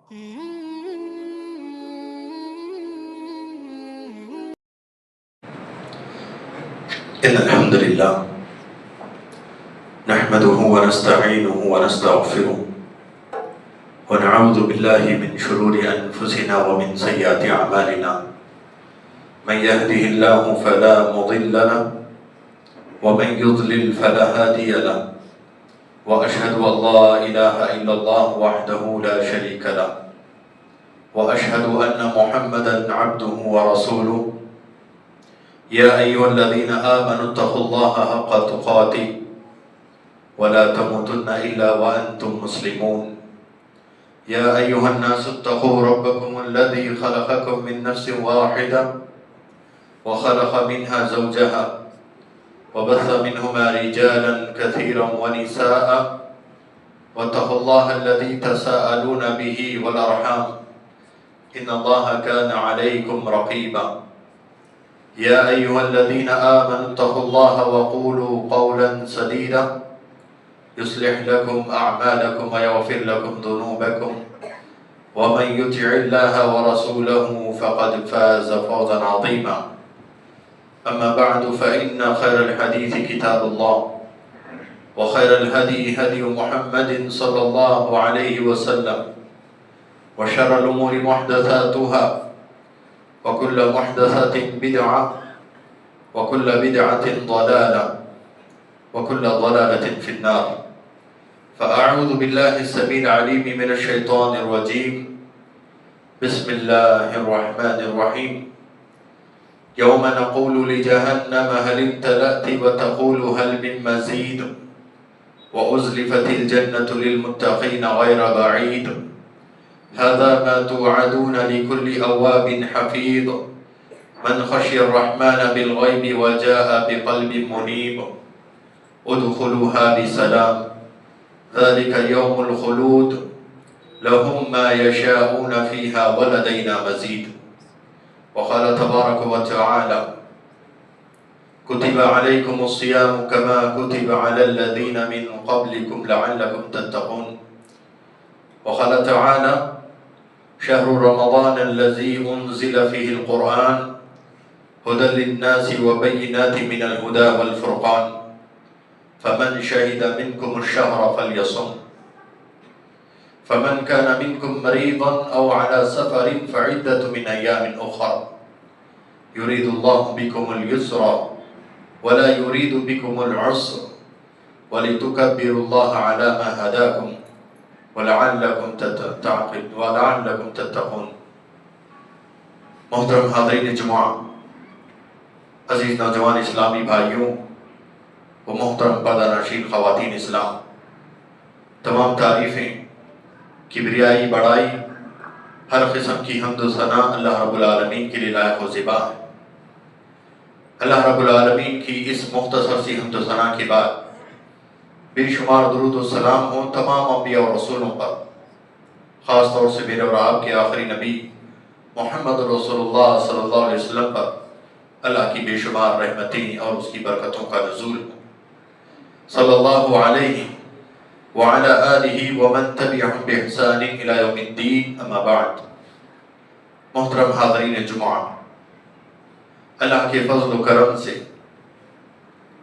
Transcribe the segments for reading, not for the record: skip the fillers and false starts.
إن الحمد لله نحمده ونستعينه ونستغفره ونعوذ بالله من شرور أنفسنا ومن سيئات أعمالنا من يهده الله فلا مضل له ومن يضلل فلا هادي له وأشهد أن لا إله إلا الله وحده لا شريك له وأشهد أن محمدا عبده ورسوله يا أيها الذين آمنوا اتقوا الله حق تقاته ولا تموتن إلا وأنتم مسلمون يا أيها الناس اتقوا ربكم الذي خلقكم من نفس واحدة وخلق منها زوجها وبث منهما رجالا كثيرا ونساء واتقوا الله الذي تساءلون به والأرحام إن الله كان عليكم رقيبا يا أيها الذين آمنوا اتقوا الله وقولوا قولا سديدا يصلح لكم أعمالكم ويغفر لكم ذنوبكم ومن يطع الله ورسوله فقد فاز فوزا عظيما أما بعد فإن خير الحديث كتاب الله وخير الهدي هدي محمد صلى الله عليه وسلم وشر الأمور محدثاتها وكل محدثة بدعة وكل بدعة ضلالة وكل ضلالة في النار فأعوذ بالله السميع العليم من الشيطان الرجيم بسم الله الرحمن الرحيم يوم نقول لجهنم هل امتلأت وتقول هل من مزيد وأزلفت الجنة للمتقين غير بعيد هذا ما توعدون لكل أواب حفيظ من خشي الرحمن بالغيب وجاء بقلب منيب ادخلوها بسلام ذلك يوم الخلود لهم ما يشاءون فيها ولدينا مزيد وقال تبارك وتعالى كتب عليكم الصيام كما كتب على الذين من قبلكم لعلكم تتقون وقال تعالى شهر رمضان الذي أنزل فيه القرآن هدى للناس وبينات من الهدى والفرقان فمن شهد منكم الشهر فليصم فمن كان منكم مريضا أو على سفر فعدة من أيام أخرى يريد الله بكم اليسر ولا يريد بكم العسر ولتكبروا الله على ما هداكم وَلَعَلَّكُمْ تَتَّقُونَ محترم حاضرین جمعہ، عزیز نوجوان اسلامی بھائیوں و محترم پردہ نشین خواتین اسلام، تمام تعریفیں، کبریائی، بڑائی، ہر قسم کی حمد و ثنا اللہ رب العالمین کے لیے لائق و زیبا ہے۔ اللہ رب العالمین کی اس مختصر سی حمد و ثنا کے بعد بے شمار درود و سلام ہوں تمام انبیاء اور رسولوں پر، خاص طور سے میرے اور آپ کے آخری نبی محمد رسول اللہ صلی اللہ علیہ وسلم پر اللہ کی بے شمار رحمتیں اور اس کی برکتوں کا نزول صلی اللہ علیہ وعلی آلہ ومن تبعہم بإحسان الی یوم الدین اما بعد۔ محترم حاضرین جمعہ، اللہ کے فضل و کرم سے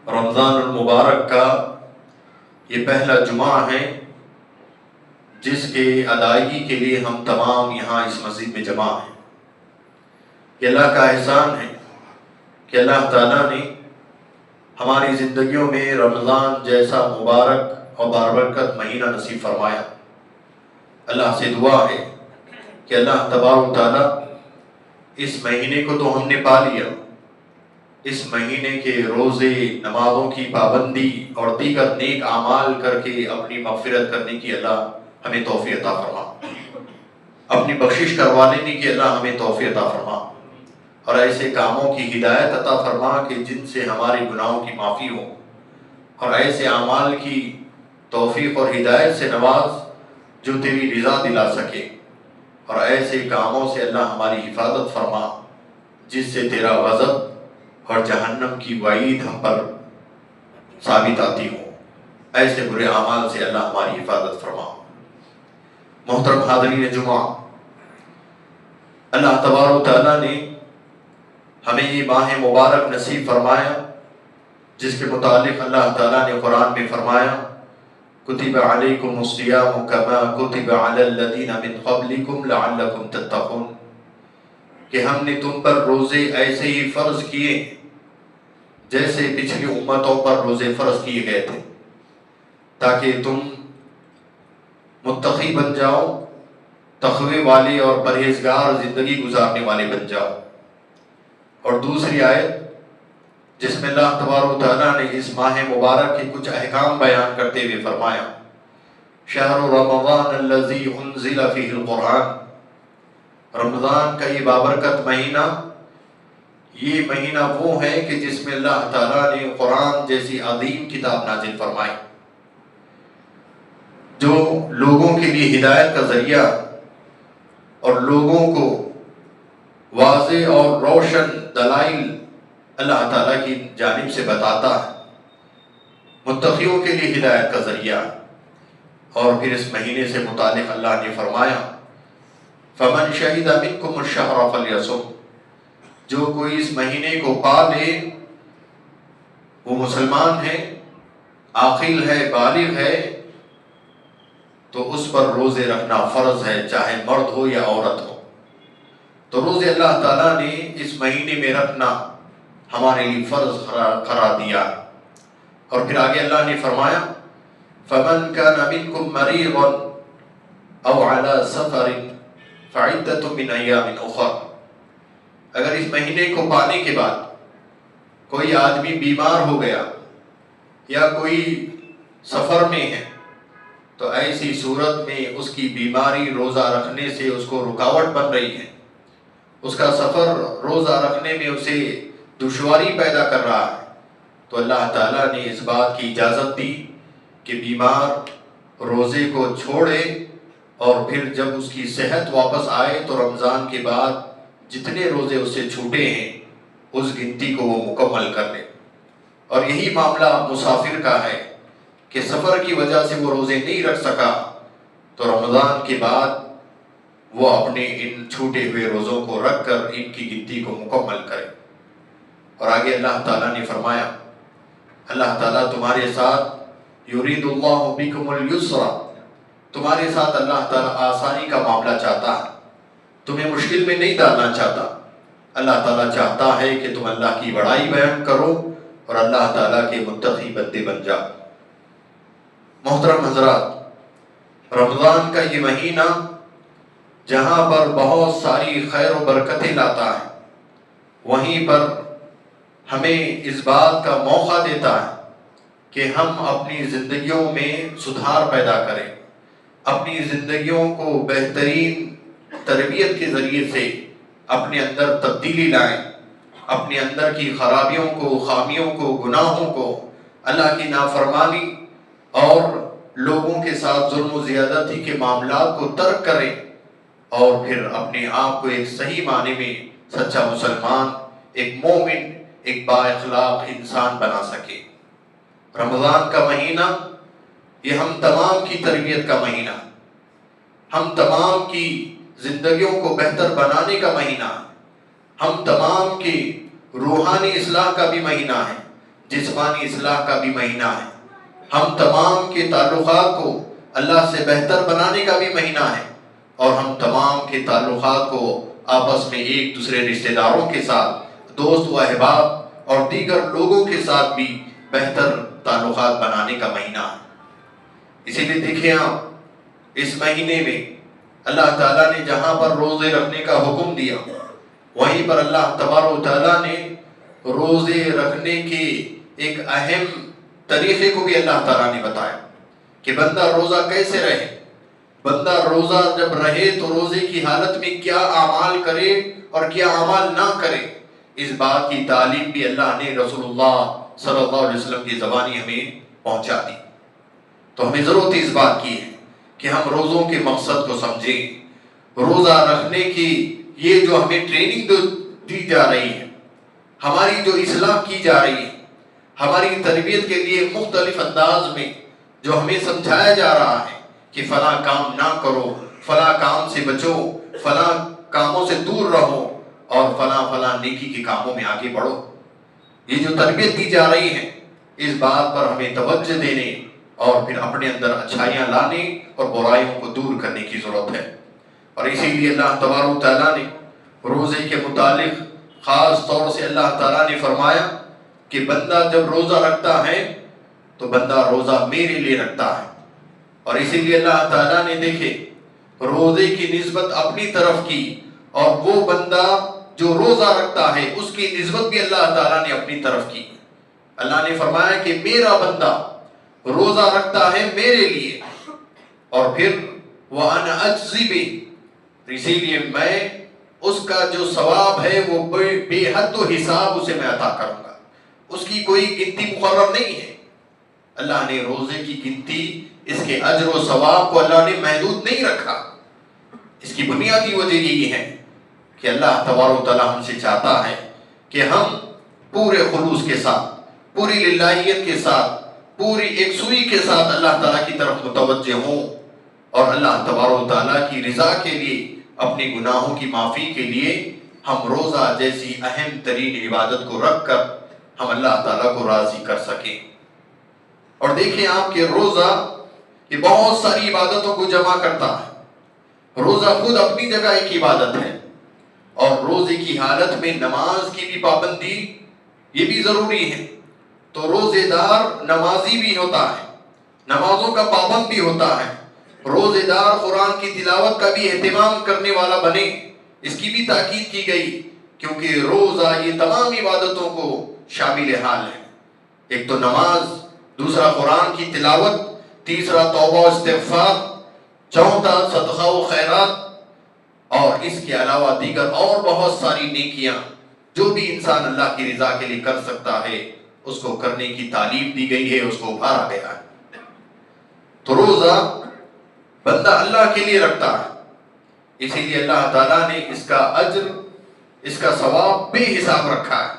رمضان المبارک کا یہ پہلا جمعہ ہے جس کے ادائیگی کے لیے ہم تمام یہاں اس مسجد میں جمع ہیں۔ یہ اللہ کا احسان ہے کہ اللہ تعالیٰ نے ہماری زندگیوں میں رمضان جیسا مبارک اور بابرکت مہینہ نصیب فرمایا۔ اللہ سے دعا ہے کہ اللہ تبارک و تعالیٰ اس مہینے کو تو ہم نے پا لیا، اس مہینے کے روزے، نمازوں کی پابندی اور دیگر نیک اعمال کر کے اپنی مغفرت کرنے کی اللہ ہمیں توفیق عطا فرما، اپنی بخشش کروا لینے کی اللہ ہمیں توفیق عطا فرما، اور ایسے کاموں کی ہدایت عطا فرما کہ جن سے ہمارے گناہوں کی معافی ہو، اور ایسے اعمال کی توفیق اور ہدایت سے نواز جو تیری رضا دلا سکے، اور ایسے کاموں سے اللہ ہماری حفاظت فرما جس سے تیرا غضب اور جہنم کی وعید ہم پر ثابت آتی ہوں۔ ایسے برے اعمال سے اللہ ہماری حفاظت فرما۔ محترم حاضرین جمعہ، اللہ تبارک و تعالیٰ نے ہمیں یہ ماہ مبارک نصیب فرمایا جس کے متعلق اللہ تعالیٰ نے قرآن میں فرمایا کتب علیکم الصیام کما کتب علی الذین من قبلکم لعلکم تتقون، کہ ہم نے تم پر روزے ایسے ہی فرض کیے جیسے پچھلی امتوں پر روزے فرض کیے گئے تھے، تاکہ تم متقی بن جاؤ، تقوی والے اور پرہیزگار زندگی گزارنے والے بن جاؤ۔ اور دوسری آیت جس میں اللہ تبارک و تعالیٰ نے اس ماہ مبارک کے کچھ احکام بیان کرتے ہوئے فرمایا شہر رمضان الذی انزل فیہ القرآن، رمضان کا یہ بابرکت مہینہ، یہ مہینہ وہ ہے کہ جس میں اللہ تعالیٰ نے قرآن جیسی عظیم کتاب نازل فرمائی جو لوگوں کے لیے ہدایت کا ذریعہ اور لوگوں کو واضح اور روشن دلائل اللہ تعالیٰ کی جانب سے بتاتا ہے، متقیوں کے لیے ہدایت کا ذریعہ۔ اور پھر اس مہینے سے متعلق اللہ نے فرمایا فَمَنْ شَهِدَ مِنْكُمُ الشَّهْرَ فَلْيَصُمْ، جو کوئی اس مہینے کو پا لے، وہ مسلمان ہے، عاقل ہے، بالغ ہے، تو اس پر روزے رکھنا فرض ہے، چاہے مرد ہو یا عورت ہو۔ تو روزے اللہ تعالیٰ نے اس مہینے میں رکھنا ہمارے لیے فرض قرار دیا۔ اور پھر آگے اللہ نے فرمایا فَمَنْ كَانَ مِنْكُمْ مَرِيضًا أَوْ عَلَى سَفَرٍ فَعِدَّةٌ مِنْ أَيَّامٍ أُخَرَ، اگر اس مہینے کو پانے کے بعد کوئی آدمی بیمار ہو گیا یا کوئی سفر میں ہے تو ایسی صورت میں اس کی بیماری روزہ رکھنے سے اس کو رکاوٹ بن رہی ہے، اس کا سفر روزہ رکھنے میں اسے دشواری پیدا کر رہا ہے، تو اللہ تعالیٰ نے اس بات کی اجازت دی کہ بیمار روزے کو چھوڑے اور پھر جب اس کی صحت واپس آئے تو رمضان کے بعد جتنے روزے اس سے چھوٹے ہیں اس گنتی کو وہ مکمل کر لے۔ اور یہی معاملہ مسافر کا ہے کہ سفر کی وجہ سے وہ روزے نہیں رکھ سکا تو رمضان کے بعد وہ اپنے ان چھوٹے ہوئے روزوں کو رکھ کر ان کی گنتی کو مکمل کرے۔ اور آگے اللہ تعالیٰ نے فرمایا اللہ تعالیٰ تمہارے ساتھ یرید اللہ بکم الیسر، تمہارے ساتھ اللہ تعالیٰ آسانی کا معاملہ چاہتا ہے، تمہیں مشکل میں نہیں ڈالنا چاہتا۔ اللہ تعالیٰ چاہتا ہے کہ تم اللہ کی بڑائی بیان کرو اور اللہ تعالیٰ کے متقی بندے بن جاؤ۔ محترم حضرات، رمضان کا یہ مہینہ جہاں پر بہت ساری خیر و برکتیں لاتا ہے، وہیں پر ہمیں اس بات کا موقع دیتا ہے کہ ہم اپنی زندگیوں میں سدھار پیدا کریں، اپنی زندگیوں کو بہترین تربیت کے ذریعے سے اپنے اندر تبدیلی لائیں، اپنے اندر کی خرابیوں کو، خامیوں کو، گناہوں کو، اللہ کی نافرمانی اور لوگوں کے ساتھ ظلم و زیادتی کے معاملات کو ترک کریں اور پھر اپنے آپ کو ایک صحیح معنی میں سچا مسلمان، ایک مومن، ایک با اخلاق انسان بنا سکے۔ رمضان کا مہینہ یہ ہم تمام کی تربیت کا مہینہ، ہم تمام کی زندگیوں کو بہتر بنانے کا مہینہ، ہم تمام کی روحانی اصلاح کا بھی مہینہ ہے، جسمانی اصلاح کا بھی مہینہ ہے، ہم تمام کے تعلقات کو اللہ سے بہتر بنانے کا بھی مہینہ ہے، اور ہم تمام کے تعلقات کو آپس میں ایک دوسرے رشتہ داروں کے ساتھ، دوست و احباب اور دیگر لوگوں کے ساتھ بھی بہتر تعلقات بنانے کا مہینہ ہے۔ اسی لیے دیکھیں آپ اس مہینے میں اللہ تعالیٰ نے جہاں پر روزے رکھنے کا حکم دیا وہیں پر اللہ تبارک و تعالیٰ نے روزے رکھنے کے ایک اہم طریقے کو بھی اللہ تعالیٰ نے بتایا کہ بندہ روزہ کیسے رہے، بندہ روزہ جب رہے تو روزے کی حالت میں کیا اعمال کرے اور کیا اعمال نہ کرے، اس بات کی تعلیم بھی اللہ نے رسول اللہ صلی اللہ علیہ وسلم کی زبانی ہمیں پہنچا دی۔ تو ہمیں ضرورت اس بات کی ہے کہ ہم روزوں کے مقصد کو سمجھیں، روزہ رکھنے کی یہ جو ہمیں ٹریننگ دی جا رہی ہے، ہماری جو اصلاح کی جا رہی ہے، ہماری تربیت کے لیے مختلف انداز میں جو ہمیں سمجھایا جا رہا ہے کہ فلاں کام نہ کرو، فلاں کام سے بچو، فلاں کاموں سے دور رہو، اور فلاں فلاں نیکی کے کاموں میں آگے بڑھو۔ یہ جو تربیت دی جا رہی ہے، اس بات پر ہمیں توجہ دینے اور پھر اپنے اندر اچھائیاں لانے اور برائیوں کو دور کرنے کی ضرورت ہے۔ اور اسی لیے اللہ تبارک و تعالیٰ نے روزے کے متعلق خاص طور سے اللہ تعالیٰ نے فرمایا کہ بندہ جب روزہ رکھتا ہے تو بندہ روزہ میرے لیے رکھتا ہے۔ اور اسی لیے اللہ تعالیٰ نے دیکھے روزے کی نسبت اپنی طرف کی، اور وہ بندہ جو روزہ رکھتا ہے اس کی نسبت بھی اللہ تعالیٰ نے اپنی طرف کی۔ اللہ نے فرمایا کہ میرا بندہ روزہ رکھتا ہے میرے لیے، اور پھر وَأَنَا أَجْزِي بِهِ، اسی لیے میں اس کا جو ثواب ہے وہ بے حد و حساب اسے میں عطا کروں گا۔ اس کی کوئی گنتی مقرر نہیں ہے۔ اللہ نے روزے کی گنتی، اس کے اجر و ثواب کو اللہ نے محدود نہیں رکھا۔ اس کی بنیادی وجہ یہی ہے کہ اللہ تبارک و تعالیٰ ہم سے چاہتا ہے کہ ہم پورے خلوص کے ساتھ، پوری للہیت کے ساتھ، پوری یکسوئی کے ساتھ اللہ تعالیٰ کی طرف متوجہ ہوں، اور اللہ تبارک و تعالیٰ کی رضا کے لیے، اپنے گناہوں کی معافی کے لیے ہم روزہ جیسی اہم ترین عبادت کو رکھ کر ہم اللہ تعالیٰ کو راضی کر سکیں۔ اور دیکھیں آپ کہ روزہ یہ بہت ساری عبادتوں کو جمع کرتا ہے۔ روزہ خود اپنی جگہ ایک عبادت ہے، اور روزے کی حالت میں نماز کی بھی پابندی یہ بھی ضروری ہے۔ تو روزے دار نمازی بھی ہوتا ہے، نمازوں کا پابند بھی ہوتا ہے۔ روزے دار قرآن کی تلاوت کا بھی اہتمام کرنے والا بنے، اس کی بھی تاکید کی گئی، کیونکہ روزہ یہ تمام عبادتوں کو شامل حال ہے۔ ایک تو نماز، دوسرا قرآن کی تلاوت، تیسرا توبہ و استغفار، چوتھا صدقہ و خیرات، اور اس کے علاوہ دیگر اور بہت ساری نیکیاں جو بھی انسان اللہ کی رضا کے لیے کر سکتا ہے، اس کو کرنے کی تعلیم دی گئی ہے، اس کو ابھارا گیا ہے۔ تو روزہ بندہ اللہ کے لیے رکھتا ہے، اسی لیے اللہ تعالیٰ نے اس کا اجر، اس کا ثواب بے حساب رکھا ہے۔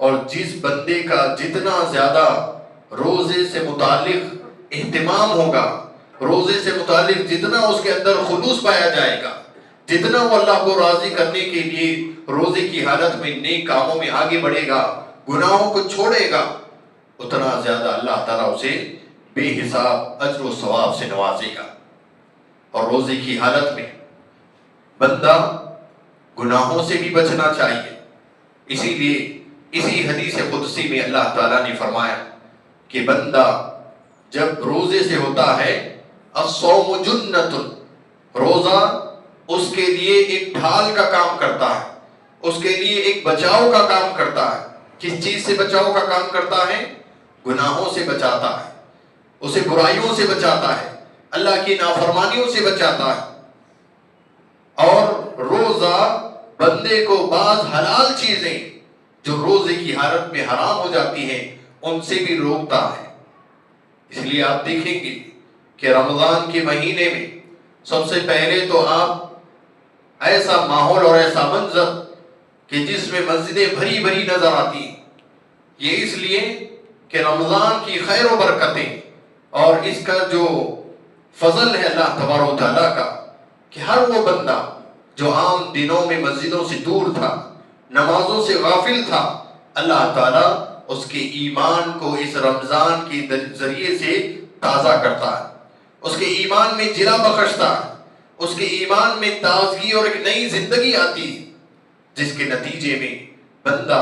اور جس بندے کا جتنا زیادہ روزے سے متعلق اہتمام ہوگا، روزے سے متعلق جتنا اس کے اندر خلوص پایا جائے گا، جتنا وہ اللہ کو راضی کرنے کے لیے روزے کی حالت میں نیک کاموں میں آگے بڑھے گا، گناہوں کو چھوڑے گا، اتنا زیادہ اللہ تعالیٰ اسے بے حساب اجر و ثواب سے نوازے گا۔ اور روزے کی حالت میں بندہ گناہوں سے بھی بچنا چاہیے۔ اسی لیے اسی حدیث قدسی میں اللہ تعالیٰ نے فرمایا کہ بندہ جب روزے سے ہوتا ہے، الصوم جنۃ، روزہ اس کے لیے ایک ڈھال کا کام کرتا ہے، اس کے لیے ایک بچاؤ کا کام کرتا ہے۔ کس چیز سے بچاؤ کا کام کرتا ہے؟ گناہوں سے بچاتا ہے، اسے برائیوں سے بچاتا ہے، اللہ کی نافرمانیوں سے بچاتا ہے۔ اور روزہ بندے کو بعض حلال چیزیں جو روزے کی حالت میں حرام ہو جاتی ہیں ان سے بھی روکتا ہے۔ اس لیے آپ دیکھیں گے کہ رمضان کے مہینے میں سب سے پہلے تو آپ ایسا ماحول اور ایسا منظر کہ جس میں مسجدیں بھری بھری نظر آتی ہیں، یہ اس لیے کہ رمضان کی خیر و برکتیں اور اس کا جو فضل ہے اللہ تبارک و تعالیٰ کا، کہ ہر وہ بندہ جو عام دنوں میں مسجدوں سے دور تھا، نمازوں سے غافل تھا، اللہ تعالیٰ اس کے ایمان کو اس رمضان کے ذریعے سے تازہ کرتا ہے، اس کے ایمان میں جلا بخشتا ہے، اس کے ایمان میں تازگی اور ایک نئی زندگی آتی ہے، جس کے نتیجے میں بندہ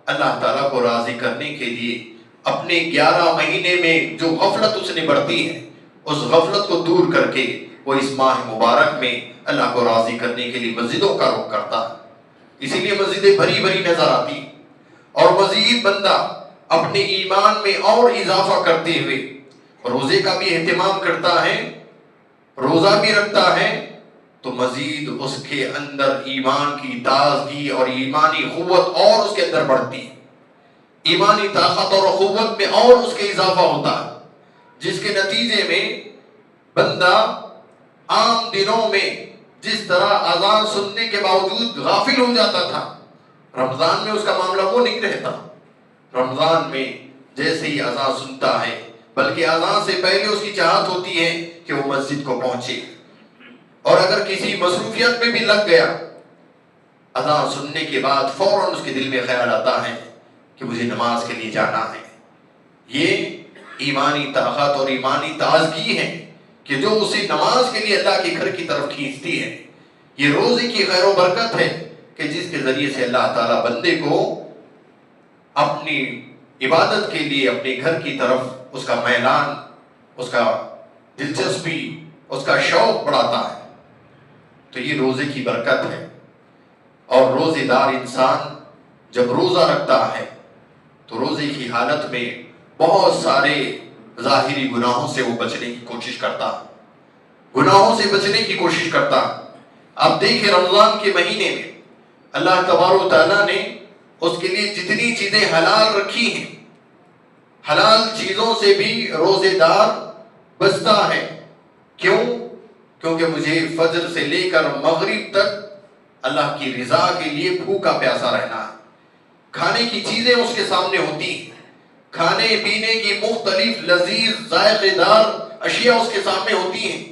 اللہ تعالیٰ کو راضی کرنے کے لیے اپنے 11 مہینے میں جو غفلت اس نے برتی ہے، اس غفلت کو دور کر کے وہ اس ماہ مبارک میں اللہ کو راضی کرنے کے لیے مسجدوں کا رخ کرتا ہے۔ اسی لیے مسجدیں بھری بھری نظر آتی، اور مزید بندہ اپنے ایمان میں اور اضافہ کرتے ہوئے روزے کا بھی اہتمام کرتا ہے، روزہ بھی رکھتا ہے، تو مزید اس کے اندر ایمان کی تازگی اور ایمانی قوت اور اس کے اندر بڑھتی ہے، ایمانی طاقت اور قوت میں اور اس کے اضافہ ہوتا ہے، جس کے نتیجے میں بندہ عام دنوں میں جس طرح اذان سننے کے باوجود غافل ہو جاتا تھا، رمضان میں اس کا معاملہ وہ نہیں رہتا۔ رمضان میں جیسے ہی اذان سنتا ہے، بلکہ اذان سے پہلے اس کی چاہت ہوتی ہے کہ وہ مسجد کو پہنچے، اور اگر کسی مصروفیت میں بھی لگ گیا، اذان سننے کے بعد فوراً اس کے دل میں خیال آتا ہے کہ مجھے نماز کے لیے جانا ہے. یہ ایمانی طاقت اور ایمانی تازگی ہے کہ جو اسے نماز کے لیے اللہ کے گھر کی طرف کھینچتی ہے. یہ روزے کی خیر و برکت ہے کہ جس کے ذریعے سے اللہ تعالیٰ بندے کو اپنی عبادت کے لیے اپنے گھر کی طرف اس کا میلان، اس کا دلچسپی، اس کا شوق بڑھاتا ہے. تو یہ روزے کی برکت ہے. اور روزے دار انسان جب روزہ رکھتا ہے تو روزے کی حالت میں بہت سارے ظاہری گناہوں سے وہ بچنے کی کوشش کرتا، گناہوں سے بچنے کی کوشش کرتا. آپ دیکھیں رمضان کے مہینے میں اللہ تبارک و تعالیٰ نے اس کے لیے جتنی چیزیں حلال رکھی ہیں، حلال چیزوں سے بھی روزے دار بچتا ہے. کیوں؟ کیونکہ مجھے فجر سے لے کر مغرب تک اللہ کی رضا کے لیے بھوکا پیاسا رہنا ہے. کھانے کی چیزیں اس کے سامنے ہوتی ہیں، کھانے پینے کی مختلف لذیذ ذائقے دار اشیاء اس کے سامنے ہوتی ہیں.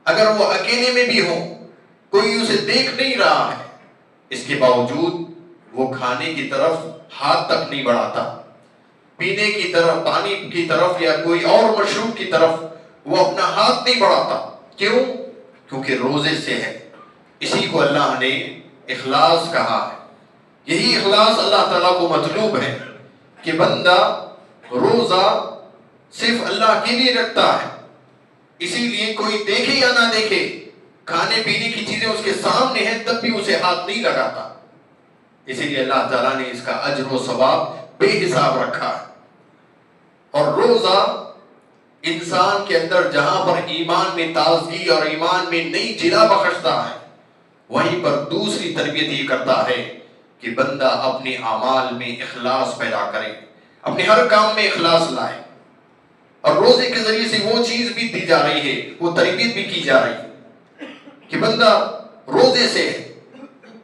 اگر وہ اکیلے میں بھی ہو، کوئی اسے دیکھ نہیں رہا ہے، اس کے باوجود وہ کھانے کی طرف ہاتھ تک نہیں بڑھاتا، پینے کی طرف، پانی کی طرف یا کوئی اور مشروب کی طرف وہ اپنا ہاتھ نہیں بڑھاتا. کیوں؟ کیونکہ روزے سے ہے. اسی کو اللہ نے اخلاص کہا ہے. یہی اخلاص اللہ تعالیٰ کو مطلوب ہے کہ بندہ روزہ صرف اللہ کے لیے رکھتا ہے. اسی لیے کوئی دیکھے یا نہ دیکھے، کھانے پینے کی چیزیں اس کے سامنے ہیں تب بھی اسے ہاتھ نہیں لگاتا. اسی لیے اللہ تعالیٰ نے اس کا اجر و ثواب بے حساب رکھا ہے. اور روزہ انسان کے اندر جہاں پر ایمان میں تازگی اور ایمان میں نئی جلا بخشتا ہے، وہیں پر دوسری تربیت یہ کرتا ہے کہ بندہ اپنے اعمال میں اخلاص پیدا کرے، اپنے ہر کام میں اخلاص لائے. اور روزے کے ذریعے سے وہ چیز بھی دی جا رہی ہے، وہ تربیت بھی کی جا رہی ہے کہ بندہ روزے سے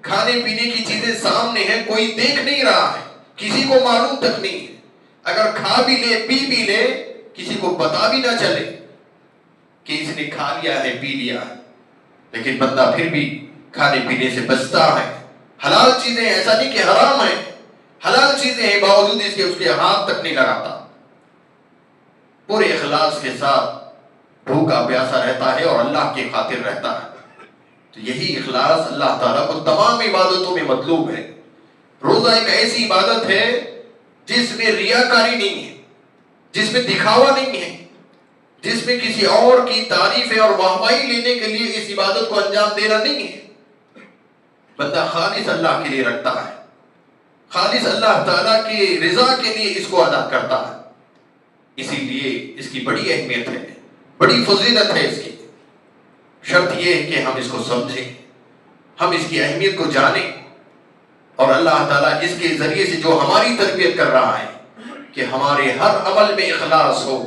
کھانے پینے کی چیزیں سامنے ہیں، کوئی دیکھ نہیں رہا ہے، کسی کو معلوم تک نہیں ہے. اگر کھا بھی لے، پی بھی لے، کسی کو پتا بھی نہ چلے کہ اس نے کھا لیا ہے، پی لیا ہے، لیکن بندہ پھر بھی کھانے پینے سے بچتا ہے. حلال چیزیں، ایسا نہیں کہ حرام ہے، حلال چیزیں ہیں، باوجود اس کے اس کے ہاتھ تک نہیں لگاتا. پورے اخلاص کے ساتھ بھوکا پیاسا رہتا ہے اور اللہ کی خاطر رہتا ہے. تو یہی اخلاص اللہ تعالیٰ کو تمام عبادتوں میں مطلوب ہے. روزہ ایک ایسی عبادت ہے جس میں ریاکاری نہیں ہے، جس میں دکھاوا نہیں ہے، جس میں کسی اور کی تعریف اور واہواہی لینے کے لیے اس عبادت کو انجام دینا نہیں ہے. بندہ خالص اللہ کے لیے رکھتا ہے، خالص اللہ تعالیٰ کی رضا کے لیے اس کو ادا کرتا ہے. اسی لیے اس کی بڑی اہمیت ہے، بڑی فضیلت ہے. اس کی شرط یہ ہے کہ ہم اس کو سمجھیں، ہم اس کی اہمیت کو جانیں، اور اللہ تعالیٰ اس کے ذریعے سے جو ہماری تربیت کر رہا ہے کہ ہمارے ہر عمل میں اخلاص ہو.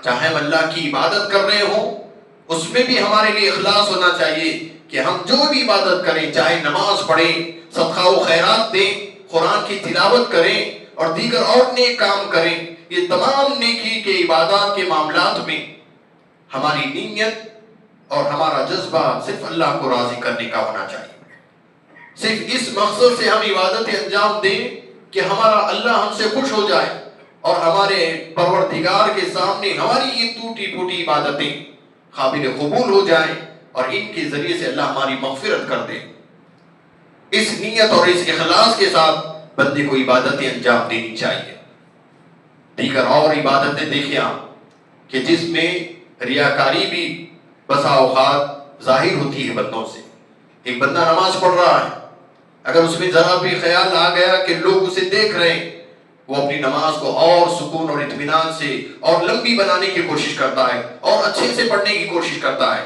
چاہے ہم اللہ کی عبادت کر رہے ہوں، اس میں بھی ہمارے لیے اخلاص ہونا چاہیے کہ ہم جو بھی عبادت کریں، چاہے نماز پڑھیں، صدقہ و خیرات دیں، قرآن کی تلاوت کریں اور دیگر اور نیک کام کریں، یہ تمام نیکی کے عبادات کے معاملات میں ہماری نیت اور ہمارا جذبہ صرف اللہ کو راضی کرنے کا ہونا چاہیے. صرف اس مقصد سے ہم عبادت انجام دیں کہ ہمارا اللہ ہم سے خوش ہو جائے اور ہمارے پروردگار کے سامنے ہماری یہ ٹوٹی پھوٹی عبادتیں قابل قبول ہو جائیں اور ان کے ذریعے سے اللہ ہماری مغفرت کر دے. اس نیت اور اس اخلاص کے ساتھ بندے کو عبادتیں انجام دینی چاہیے. دیگر اور عبادتیں دیکھیں آپ کہ جس میں ریاکاری بھی بسا اوقات ظاہر ہوتی ہے بندوں سے. ایک بندہ نماز پڑھ رہا ہے، اگر اس میں ذرا بھی خیال آ گیا کہ لوگ اسے دیکھ رہے ہیں، وہ اپنی نماز کو اور سکون اور اطمینان سے اور لمبی بنانے کی کوشش کرتا ہے اور اچھے سے پڑھنے کی کوشش کرتا ہے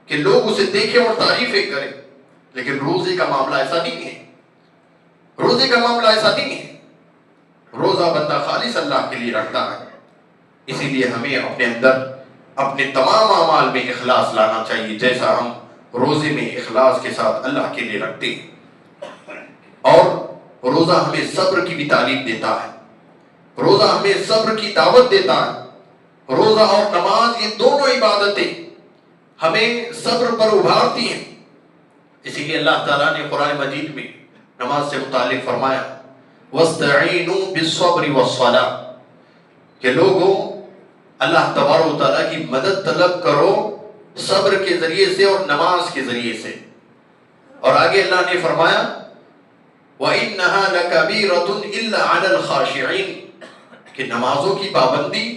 کہ لوگ اسے دیکھیں اور تعریفیں کریں. لیکن روزے کا معاملہ ایسا نہیں ہے، روزے کا معاملہ ایسا نہیں ہے. روزہ بندہ خالص اللہ کے لیے رکھتا ہے. اسی لیے ہمیں اپنے اندر اپنے تمام اعمال میں اخلاص لانا چاہیے، جیسا ہم روزے میں اخلاص کے ساتھ اللہ کے لیے رکھتے ہیں. اور روزہ ہمیں صبر کی بھی تعلیم دیتا ہے، روزہ ہمیں صبر کی دعوت دیتا ہے. روزہ اور نماز یہ دونوں عبادتیں ہمیں صبر پر ابھارتی ہیں. اسی لیے اللہ تعالیٰ نے قرآن مجید میں نماز سے متعلق فرمایا وَاسْتَعِینُوا بِالصَّبْرِ وَالصَّلَاةِ کہ لوگوں اللہ تبارک و تعالیٰ کی مدد طلب کرو صبر کے ذریعے سے اور نماز کے ذریعے سے. اور آگے اللہ نے فرمایا وَإِنَّهَا لَكَبِيرَةٌ إِلَّا عَلَى الْخَاشِعِينَ کہ نمازوں کی پابندی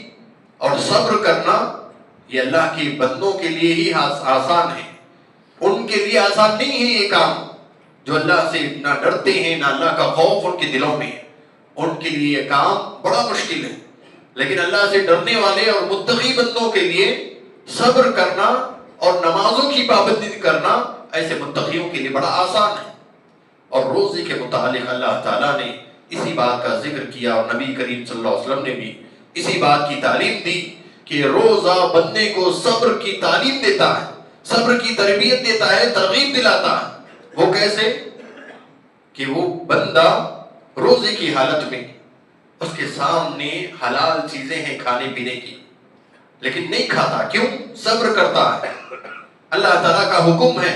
اور صبر کرنا یہ اللہ کے بندوں کے لیے ہی آسان ہے. ان کے لیے آسان نہیں ہے یہ کام جو اللہ سے نہ ڈرتے ہیں نہ اللہ کا خوف ان کے دلوں میں ہے. ان کے لیے یہ کام بڑا مشکل ہے. لیکن اللہ سے ڈرنے والے اور متقی بندوں کے لیے صبر کرنا اور نمازوں کی پابندی کرنا ایسے متقیوں کے لیے بڑا آسان ہے. اور روزے کے متعلق اللہ تعالیٰ نے اسی بات کا ذکر کیا اور نبی کریم صلی اللہ علیہ وسلم نے بھی اسی بات کی تعلیم دی کہ روزہ بندے کو صبر کی تعلیم دیتا ہے, صبر کی تربیت دیتا ہے, ترغیب دلاتا ہے. وہ کیسے کہ وہ بندہ روزے کی حالت میں اس کے سامنے حلال چیزیں ہیں کھانے پینے کی لیکن نہیں کھاتا. کیوں؟ صبر کرتا ہے. اللہ تعالیٰ کا حکم ہے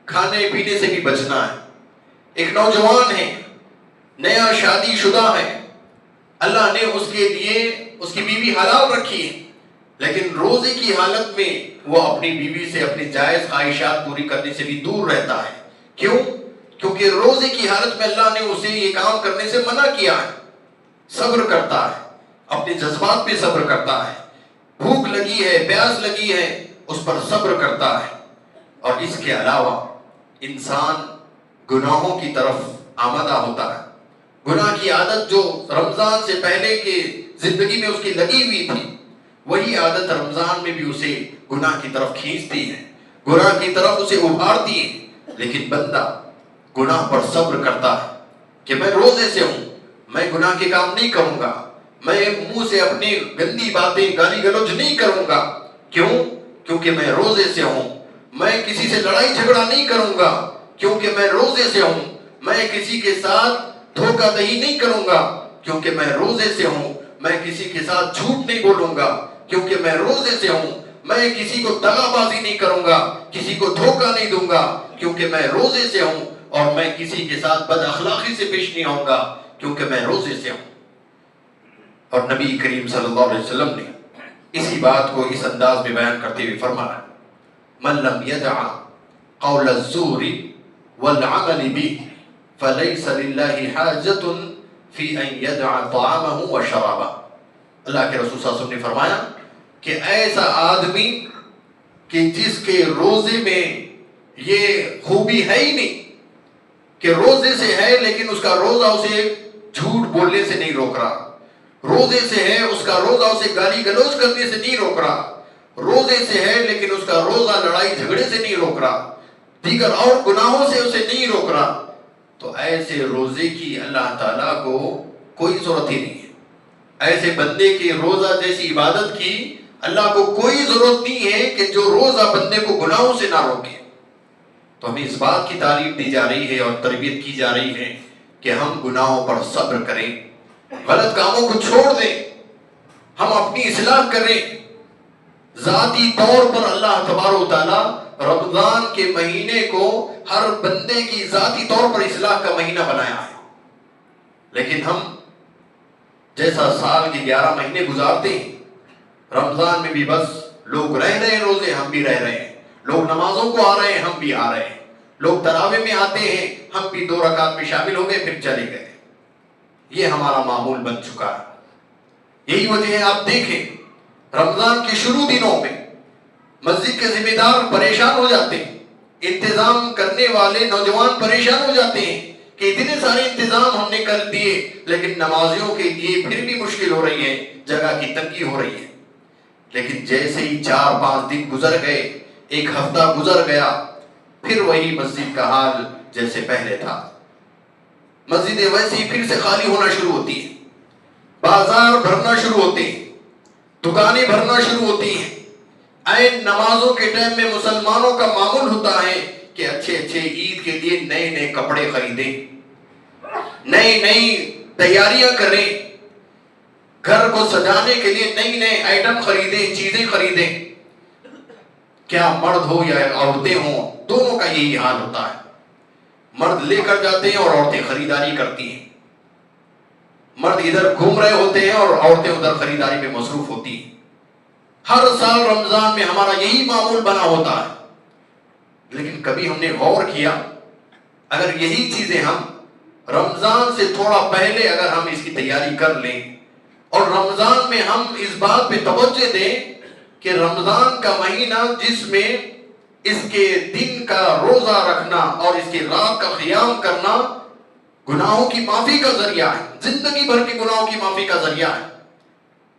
کھانے پینے سے بھی بچنا ہے. ایک نوجوان ہے, نیا شادی شدہ ہے, اللہ نے اس کے لیے اس کی بیوی حلال رکھی ہے لیکن روزے کی حالت میں وہ اپنی بیوی سے اپنی جائز خواہشات پوری کرنے سے بھی دور رہتا ہے. کیوں؟ کیونکہ روزے کی حالت میں اللہ نے اسے یہ کام کرنے سے منع کیا ہے. صبر کرتا ہے, اپنے جذبات پہ صبر کرتا ہے. بھوک لگی ہے, پیاس لگی ہے, اس پر صبر کرتا ہے. اور اس کے علاوہ انسان گناہوں کی طرف آمادہ ہوتا ہے. گناہ کی عادت جو رمضان سے پہلے کے زندگی میں اس کی لگی ہوئی تھی وہی عادت رمضان میں بھی اسے گناہ کی طرف کھینچتی ہے, گناہ کی طرف اسے ابھارتی ہے. لیکن بندہ گناہ پر صبر کرتا ہے کہ میں روزے سے ہوں, میں گناہ کے کام نہیں کروں گا, میں منہ سے اپنی گندی باتیں گالی گلوچ نہیں کروں گا. کیوں؟ کیونکہ میں روزے سے ہوں. میں کسی سے لڑائی جھگڑا نہیں کروں گا کیونکہ میں روزے سے ہوں. میں کسی کے ساتھ دھوکہ دہی نہیں کروں گا کیونکہ میں روزے سے ہوں. میں کسی کے ساتھ جھوٹ نہیں بولوں گا کیونکہ میں روزے سے ہوں. میں کسی کو دغا بازی نہیں کروں گا, کسی کو دھوکہ نہیں دوں گا کیونکہ میں روزے سے ہوں. اور میں کسی کے ساتھ بد اخلاقی سے پیش نہیں آؤں گا کیونکہ میں روزے سے ہوں. اور نبی کریم صلی اللہ علیہ وسلم نے اسی بات کو اس انداز میں بیان کرتے ہوئے فرمایا من لم يدع قول الزور والعمل به فليس لله حاجة في ان يدع طعامه وشرابه. اللہ کے رسول صلی اللہ علیہ وسلم نے فرمایا کہ ایسا آدمی کہ جس کے روزے میں یہ خوبی ہے ہی نہیں کہ روزے سے ہے لیکن اس کا روزہ اسے جھوٹ بولنے سے نہیں روک رہا, روزے سے ہے اس کا روزہ اسے گالی گلوچ کرنے سے نہیں روک رہا, روزے سے ہے لیکن اس کا روزہ لڑائی جھگڑے سے نہیں روک رہا, دیگر اور گناہوں سے اسے نہیں روک رہا, تو ایسے روزے کی اللہ تعالیٰ کو کوئی ضرورت ہی نہیں ہے. ایسے بندے کے روزہ جیسی عبادت کی اللہ کو کوئی ضرورت نہیں ہے کہ جو روزہ بندے کو گناہوں سے نہ روکے. تو ہمیں اس بات کی تعلیم دی جا رہی ہے اور تربیت کی جا رہی ہے کہ ہم گناہوں پر صبر کریں, غلط کاموں کو چھوڑ دیں, ہم اپنی اصلاح کریں. ذاتی طور پر اللہ تبارک و تعالیٰ رمضان کے مہینے کو ہر بندے کی ذاتی طور پر اصلاح کا مہینہ بنایا ہے. لیکن ہم جیسا سال کے 11 مہینے گزارتے ہیں, رمضان میں بھی بس لوگ رہ رہے ہیں روزے, ہم بھی رہ رہے ہیں, لوگ نمازوں کو آ رہے ہیں, ہم بھی آ رہے ہیں, لوگ تراویح میں آتے ہیں, ہم بھی 2 رکعت میں شامل ہو گئے پھر چلے گئے. یہ ہمارا معمول بن چکا ہے. یہی وجہ ہے آپ دیکھیں رمضان کے شروع دنوں میں مسجد کے ذمہ دار پریشان ہو جاتے ہیں, انتظام کرنے والے نوجوان پریشان ہو جاتے ہیں کہ اتنے سارے انتظام ہم نے کر دیے لیکن نمازیوں کے لیے پھر بھی مشکل ہو رہی ہے, جگہ کی تنگی ہو رہی ہے. لیکن جیسے ہی 4-5 دن گزر گئے, 1 ہفتہ گزر گیا, پھر وہی مسجد کا حال جیسے پہلے تھا. مسجدیں ویسے ہی پھر سے خالی ہونا شروع ہوتی ہیں, بازار بھرنا شروع ہوتے ہیں, دکانیں بھرنا شروع ہوتی ہیں. عین نمازوں کے ٹائم میں مسلمانوں کا معمول ہوتا ہے کہ اچھے عید کے لیے نئے نئے کپڑے خریدیں, نئی تیاریاں کریں, گھر کو سجانے کے لیے نئی آئٹم خریدیں, چیزیں خریدیں. کیا مرد ہو یا عورتیں ہوں، دونوں کا یہی حال ہوتا ہے۔ مرد لے کر جاتے ہیں اور عورتیں خریداری کرتی ہیں، مرد ادھر گھوم رہے ہوتے ہیں اور عورتیں ادھر خریداری میں مصروف ہوتی ہیں۔ ہر سال رمضان میں ہمارا یہی معمول بنا ہوتا ہے، لیکن کبھی ہم نے غور کیا اگر یہی چیزیں ہم رمضان سے تھوڑا پہلے اگر ہم اس کی تیاری کر لیں اور رمضان میں ہم اس بات پہ توجہ دیں کہ رمضان کا مہینہ جس میں اس کے دن کا روزہ رکھنا اور اس کی رات کا قیام کرنا گناہوں کی معافی کا ذریعہ ہے، زندگی بھر کے گناہوں کی معافی کا ذریعہ ہے،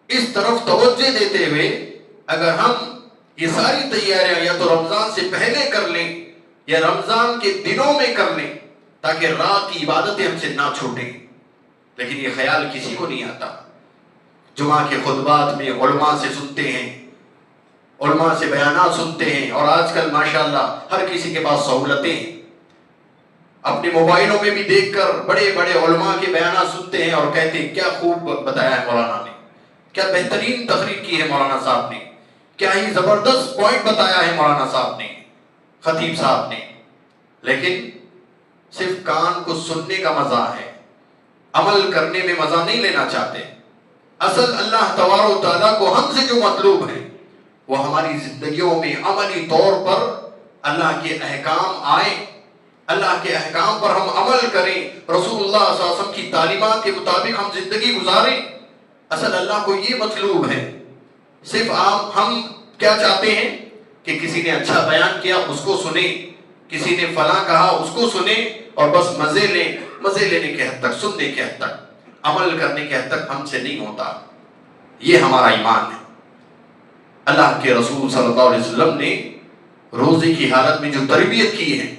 اس طرف توجہ دیتے ہوئے اگر ہم یہ ساری تیاریاں یا تو رمضان سے پہلے کر لیں یا رمضان کے دنوں میں کر لیں تاکہ رات کی عبادتیں ہم سے نہ چھوٹیں، لیکن یہ خیال کسی کو نہیں آتا۔ جمعہ کے خطبات میں علماء سے سنتے ہیں، علماء سے بیانات سنتے ہیں، اور آج کل ماشاءاللہ ہر کسی کے پاس سہولتیں ہیں، اپنے موبائلوں میں بھی دیکھ کر بڑے بڑے علماء کے بیانات سنتے ہیں اور کہتے ہیں کیا خوب بتایا ہے مولانا نے، کیا بہترین تقریر کی ہے مولانا صاحب نے، کیا ہی زبردست پوائنٹ بتایا ہے مولانا صاحب نے، خطیب صاحب نے، لیکن صرف کان کو سننے کا مزہ ہے، عمل کرنے میں مزہ نہیں لینا چاہتے۔ اصل اللہ تبارک و تعالیٰ کو ہم سے جو مطلوب ہے وہ ہماری زندگیوں میں عملی طور پر اللہ کے احکام آئیں، اللہ کے احکام پر ہم عمل کریں، رسول اللہ صلی اللہ علیہ وسلم کی تعلیمات کے مطابق ہم زندگی گزاریں۔ اصل اللہ کو یہ مطلوب ہے۔ صرف ہم کیا چاہتے ہیں کہ کسی نے اچھا بیان کیا اس کو سنیں، کسی نے فلاں کہا اس کو سنیں اور بس مزے لیں، مزے لینے کے حد تک، سننے کے حد تک، عمل کرنے کے حد تک ہم سے نہیں ہوتا۔ یہ ہمارا ایمان ہے۔ اللہ کے رسول صلی اللہ علیہ وسلم نے روزے کی حالت میں جو تربیت کی ہے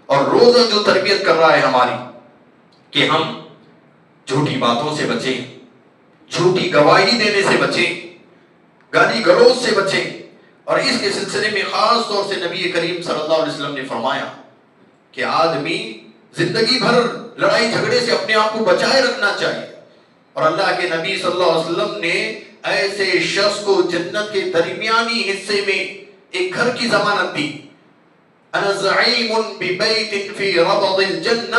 اور روزہ جو تربیت کر رہا ہے ہماری کہ ہم جھوٹی باتوں سے بچیں، جھوٹی گواہی دینے سے بچیں، گالی گلوچ سے بچیں، اور اس کے سلسلے میں خاص طور سے نبی کریم صلی اللہ علیہ وسلم نے فرمایا کہ آدمی زندگی بھر لڑائی جھگڑے سے اپنے آپ کو بچائے رکھنا چاہیے، اور اللہ کے نبی صلی اللہ علیہ وسلم نے ایسے شخص کو جنت کے درمیانی حصے میں ایک گھر کی ضمانت دی۔ انا زعیم ببیت فی ربض الجنہ،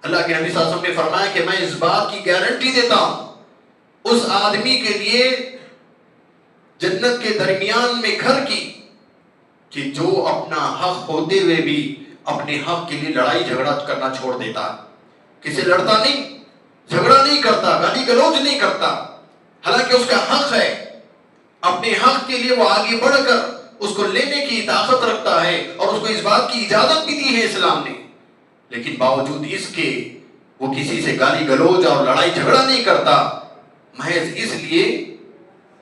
اللہ کے نبی صلی اللہ علیہ وسلم نے فرمایا کہ میں اس بات کی گارنٹی دیتا ہوں اس آدمی کے لیے جنت کے درمیان میں گھر کی کہ جو اپنا حق ہوتے ہوئے بھی اپنے حق کے لیے لڑائی جھگڑا کرنا چھوڑ دیتا، کسی لڑتا نہیں، جھگڑا نہیں کرتا، گالی گلوچ نہیں کرتا، حالانکہ اس کا حق ہے، اپنے حق کے لیے وہ آگے بڑھ کر اس کو لینے کی طاقت رکھتا ہے اور اس کو اس بات کی اجازت بھی دی ہے اسلام نے، لیکن باوجود اس کے وہ کسی سے گالی گلوچ اور لڑائی جھگڑا نہیں کرتا، محض اس لیے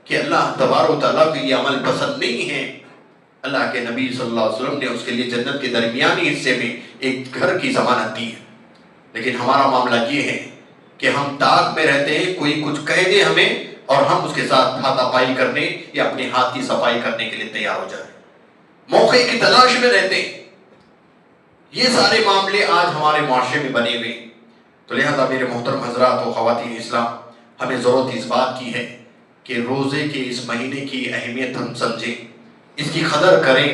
کہ اللہ تبارک و تعالیٰ کو یہ عمل پسند نہیں ہے۔ اللہ کے نبی صلی اللہ علیہ وسلم نے اس کے لیے جنت کے درمیانی حصے میں ایک گھر کی ضمانت دی ہے۔ لیکن ہمارا معاملہ یہ ہے کہ ہم طاق میں رہتے ہیں، کوئی کچھ کہہ دے ہمیں اور ہم اس کے ساتھ ہاتھا پائی کرنے یا اپنے ہاتھ کی صفائی کرنے کے لیے تیار ہو جائیں، موقع کی تلاش میں رہتے ہیں۔ یہ سارے معاملے آج ہمارے معاشرے میں بنے ہوئے ہیں۔ تو لہذا میرے محترم حضرات و خواتین اسلام، ہمیں ضرورت اس بات کی ہے کہ روزے کے اس مہینے کی اہمیت ہم سمجھیں، اس کی قدر کریں،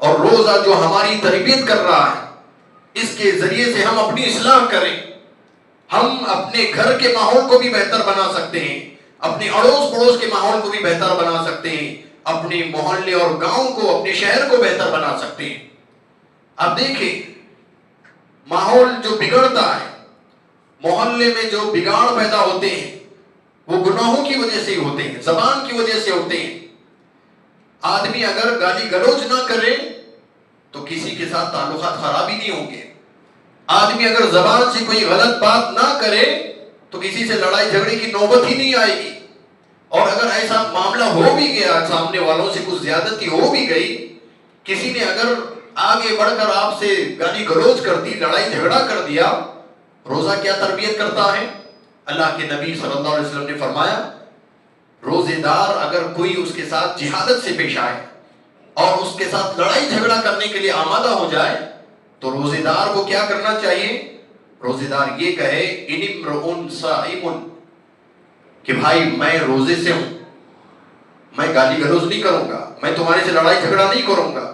اور روزہ جو ہماری تربیت کر رہا ہے اس کے ذریعے سے ہم اپنی اصلاح کریں۔ ہم اپنے گھر کے ماحول کو بھی بہتر بنا سکتے ہیں، اپنے اڑوس پڑوس کے ماحول کو بھی بہتر بنا سکتے ہیں، اپنے محلے اور گاؤں کو، اپنے شہر کو بہتر بنا سکتے ہیں۔ اب دیکھیں، ماحول جو بگڑتا ہے، محلے میں جو بگاڑ پیدا ہوتے ہیں وہ گناہوں کی وجہ سے ہی ہوتے ہیں، زبان کی وجہ سے ہوتے ہیں۔ آدمی اگر گالی گلوچ نہ کرے تو کسی کے ساتھ تعلقات خراب ہی نہیں ہوں گے۔ آدمی اگر زبان سے کوئی غلط بات نہ کرے تو کسی سے لڑائی جھگڑے کی نوبت ہی نہیں آئے گی، اور اگر ایسا معاملہ ہو بھی گیا، سامنے والوں سے کچھ زیادتی ہو بھی گئی، کسی نے اگر آگے بڑھ کر آپ سے گالی گلوچ کر دی، لڑائی جھگڑا کر دیا، روزہ کیا تربیت کرتا ہے؟ اللہ کے نبی صلی اللہ علیہ وسلم نے فرمایا روزے دار اگر کوئی اس کے ساتھ جہالت سے پیش آئے اور اس کے ساتھ لڑائی جھگڑا کرنے کے لیے آمادہ ہو جائے تو روزے دار کو کیا کرنا چاہیے؟ روزے دار یہ کہے ان امرؤ صائم، کہ بھائی میں روزے سے ہوں، میں گالی گلوز نہیں کروں گا، میں تمہارے سے لڑائی جھگڑا نہیں کروں گا،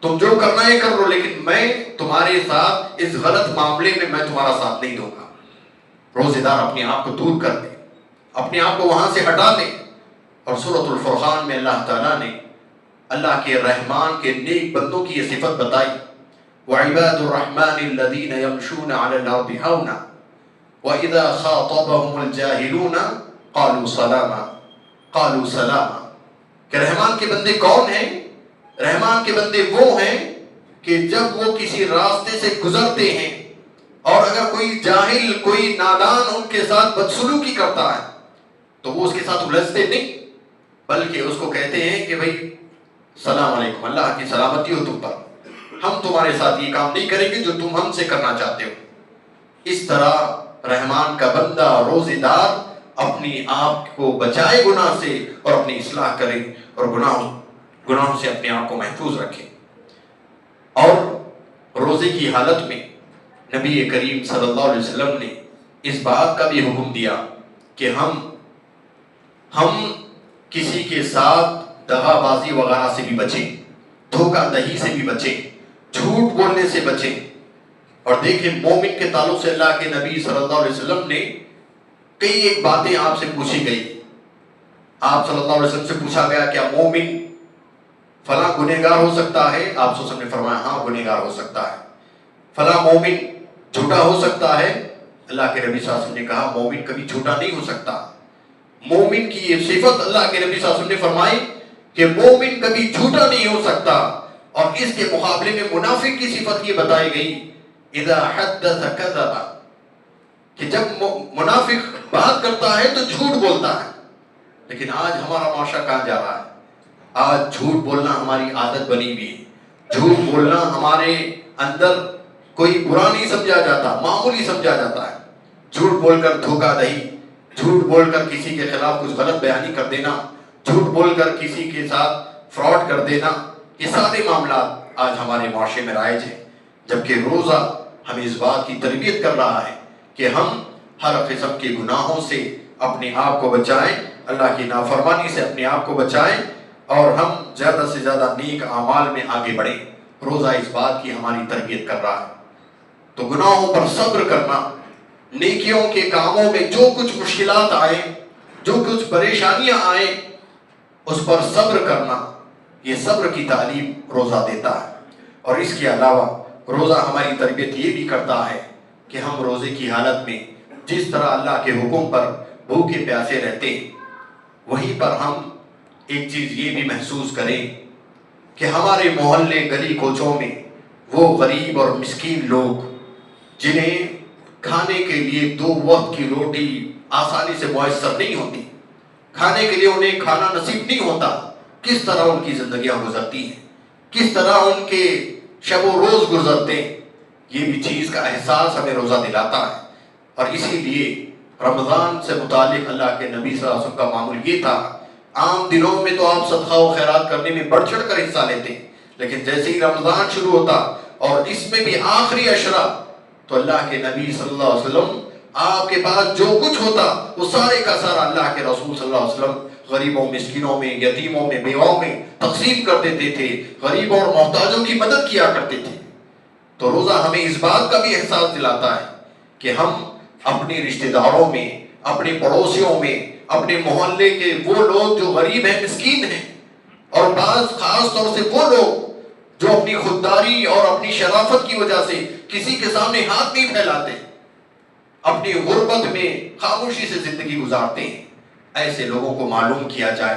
تم جو کرنا ہے کر لو، لیکن میں تمہارے ساتھ اس غلط معاملے میں تمہارا ساتھ نہیں دوں گا۔ روزے دار اپنے آپ کو دور کر دے، اپنے آپ کو وہاں سے ہٹا دے۔ اور سورۃ الفرقان میں اللہ تعالیٰ نے اللہ کے رحمان کے نیک بندوں کی یہ صفت بتائی، وَعِبَادُ الرَّحْمَنِ الَّذِينَ يَمْشُونَ عَلَى الْأَرْضِ هَوْنًا وَإِذَا خَاطَبَهُمُ الْجَاهِلُونَ قَالُوا سَلَامًا۔ کہ رحمان کے بندے کون ہیں؟ رحمان کے بندے وہ ہیں کہ جب وہ کسی راستے سے گزرتے ہیں اور اگر کوئی جاہل، کوئی نادان ان کے ساتھ بدسلوکی کرتا ہے تو وہ اس کے ساتھ الجھتے نہیں، بلکہ اس کو کہتے ہیں کہ بھائی سلام علیکم، اللہ کی سلامتی ہو تم پر، ہم تمہارے ساتھ یہ کام نہیں کریں گے جو تم ہم سے کرنا چاہتے ہو۔ اس طرح رحمان کا بندہ روزے دار اپنی آپ کو بچائے گناہ سے اور اپنی اصلاح کرے اور گناہوں سے اپنے آپ کو محفوظ رکھے۔ اور روزے کی حالت میں نبی کریم صلی اللہ علیہ وسلم نے اس بات کا بھی حکم دیا کہ ہم کسی کے ساتھ دغا بازی وغیرہ سے بھی بچیں، دھوکہ دہی سے بھی بچیں، جھوٹ بولنے سے بچیں۔ اور دیکھیں مومن کے تعلق سے اللہ کے نبی صلی اللہ علیہ وسلم نے کئی ایک باتیں آپ سے پوچھی گئی۔ آپ صلی اللہ علیہ وسلم سے پوچھا گیا کیا مومن فلاں گنہگار ہو سکتا ہے؟ آپ صلی اللہ علیہ وسلم نے فرمایا ہاں گنہگار ہو سکتا ہے۔ فلاں مومن جھوٹا ہو سکتا ہے؟ اللہ کے نبی صلی اللہ علیہ وسلم نے کہا مومن کبھی جھوٹا نہیں ہو سکتا۔ مومن کی یہ صفت اللہ کے نبی صلی اللہ علیہ وسلم نے فرمائی کہ مومن کبھی جھوٹا نہیں ہو سکتا۔ اور اس کے مقابلے میں منافق کی صفت یہ بتائی گئی اذا حدث کذب، کہ جب منافق بات کرتا ہے تو جھوٹ بولتا ہے۔ لیکن آج ہمارا معاشرہ کہاں جا رہا ہے؟ آج جھوٹ بولنا ہماری عادت بنی ہوئی ہے، جھوٹ بولنا ہمارے اندر کوئی برا نہیں سمجھا جاتا، معمولی سمجھا جاتا ہے۔ جھوٹ بول کر دھوکہ دہی، جھوٹ بول کر کسی کے خلاف کچھ غلط بیانی کر دینا، جھوٹ بول کر کسی کے ساتھ فراڈ کر دینا، یہ سارے معاملات آج ہمارے معاشرے میں رائج ہیں۔ جبکہ روزہ ہمیں اس بات کی تربیت کر رہا ہے کہ ہم ہر قسم کے گناہوں سے اپنے آپ کو بچائیں، اللہ کی نافرمانی سے اپنے آپ کو بچائیں اور ہم زیادہ سے زیادہ نیک اعمال میں آگے بڑھیں۔ روزہ اس بات کی ہماری تربیت کر رہا ہے۔ تو گناہوں پر صبر کرنا، نیکیوں کے کاموں میں جو کچھ مشکلات آئیں، جو کچھ پریشانیاں آئیں، اس پر صبر کرنا، یہ صبر کی تعلیم روزہ دیتا ہے۔ اور اس کے علاوہ روزہ ہماری تربیت یہ بھی کرتا ہے کہ ہم روزے کی حالت میں جس طرح اللہ کے حکم پر بھوکے پیاسے رہتے ہیں، وہیں پر ہم ایک چیز یہ بھی محسوس کریں کہ ہمارے محلے گلی کوچوں میں وہ غریب اور مسکین لوگ جنہیں کھانے کے لیے 2 وقت کی روٹی آسانی سے میسر نہیں ہوتی، کھانے کے لیے انہیں کھانا نصیب نہیں ہوتا، کس طرح ان کی زندگیاں گزرتی ہیں، کس طرح ان کے شب و روز گزرتے ہیں، یہ بھی چیز کا احساس ہمیں روزہ دلاتا ہے۔ اور اسی لیے رمضان سے متعلق اللہ کے نبی صلی اللہ علیہ وسلم کا معمول یہ تھا، عام دنوں میں تو آپ صدقہ و خیرات کرنے میں بڑھ چڑھ کر حصہ لیتے ہیں، لیکن جیسے ہی رمضان شروع ہوتا اور اس میں بھی آخری عشرہ، تو اللہ کے نبی صلی اللہ علیہ وسلم آپ کے پاس جو کچھ ہوتا وہ سارے کا سارا اللہ کے رسول صلی اللہ علیہ وسلم غریبوں، مسکینوں میں، یتیموں میں، بیواؤں میں تقسیم کر دیتے تھے، غریبوں اور محتاجوں کی مدد کیا کرتے تھے۔ تو روزہ ہمیں اس بات کا بھی احساس دلاتا ہے کہ ہم اپنے رشتہ داروں میں، اپنے پڑوسیوں میں، اپنے محلے کے وہ لوگ جو غریب ہیں، مسکین ہیں، اور بعض خاص طور سے وہ لوگ جو اپنی خودداری اور اپنی شرافت کی وجہ سے کسی کے سامنے ہاتھ نہیں پھیلاتے، اپنی غربت میں خاموشی سے زندگی گزارتے ہیں، ایسے لوگوں کو معلوم کیا جائے،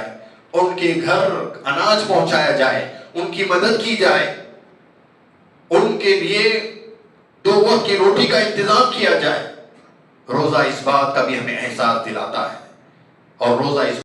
ان کے گھر اناج پہنچایا جائے، ان کی مدد کی جائے، ان کے لیے 2 وقت کی روٹی کا انتظام کیا جائے۔ روزہ اس بات کا بھی ہمیں احساس دلاتا ہے، اور روزہ اس